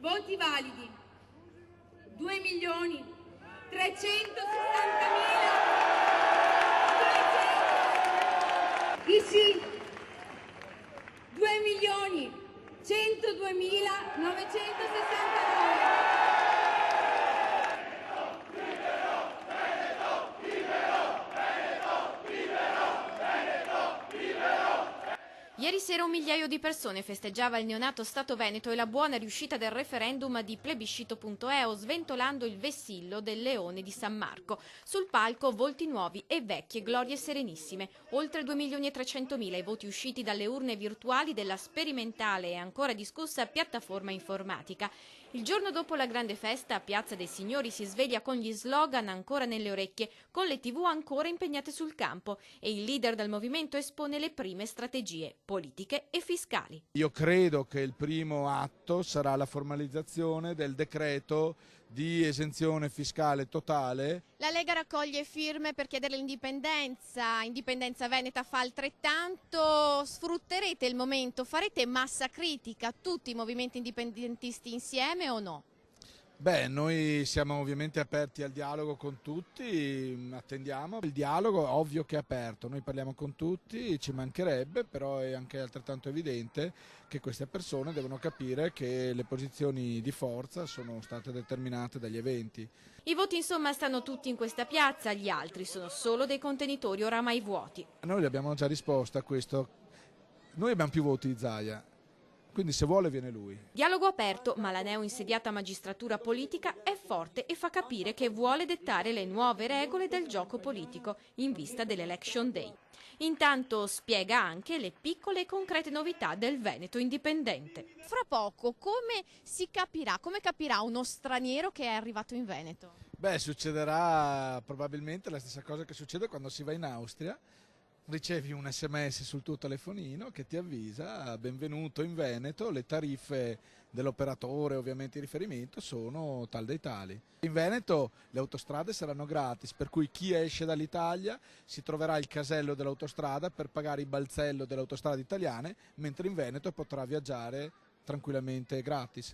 Voti validi 2.360.000. I sì 2.102.969. Ieri sera 1 migliaio di persone festeggiava il neonato Stato Veneto e la buona riuscita del referendum di plebiscito.eu, sventolando il vessillo del leone di San Marco. Sul palco volti nuovi e vecchie glorie serenissime. Oltre 2.300.000 i voti usciti dalle urne virtuali della sperimentale e ancora discussa piattaforma informatica. Il giorno dopo la grande festa, a Piazza dei Signori si sveglia con gli slogan ancora nelle orecchie, con le TV ancora impegnate sul campo, e il leader del movimento espone le prime strategie politiche e fiscali. Io credo che il primo atto sarà la formalizzazione del decreto di esenzione fiscale totale. La Lega raccoglie firme per chiedere l'indipendenza, Indipendenza Veneta fa altrettanto. Sfrutterete il momento, farete massa critica, tutti i movimenti indipendentisti insieme o no? Beh, noi siamo ovviamente aperti al dialogo con tutti, attendiamo. Il dialogo è ovvio che è aperto, noi parliamo con tutti, ci mancherebbe, però è anche altrettanto evidente che queste persone devono capire che le posizioni di forza sono state determinate dagli eventi. I voti insomma stanno tutti in questa piazza, gli altri sono solo dei contenitori oramai vuoti. Noi gli abbiamo già risposto a questo, noi abbiamo più voti di Zaia. Quindi se vuole viene lui. Dialogo aperto, ma la neoinsediata magistratura politica è forte e fa capire che vuole dettare le nuove regole del gioco politico in vista dell'Election Day. Intanto spiega anche le piccole e concrete novità del Veneto indipendente. Fra poco come capirà uno straniero che è arrivato in Veneto? Beh, succederà probabilmente la stessa cosa che succede quando si va in Austria. Ricevi un SMS sul tuo telefonino che ti avvisa benvenuto in Veneto, le tariffe dell'operatore, ovviamente di riferimento, sono tal dei tali. In Veneto le autostrade saranno gratis, per cui chi esce dall'Italia si troverà il casello dell'autostrada per pagare il balzello delle autostrade italiane, mentre in Veneto potrà viaggiare tranquillamente gratis.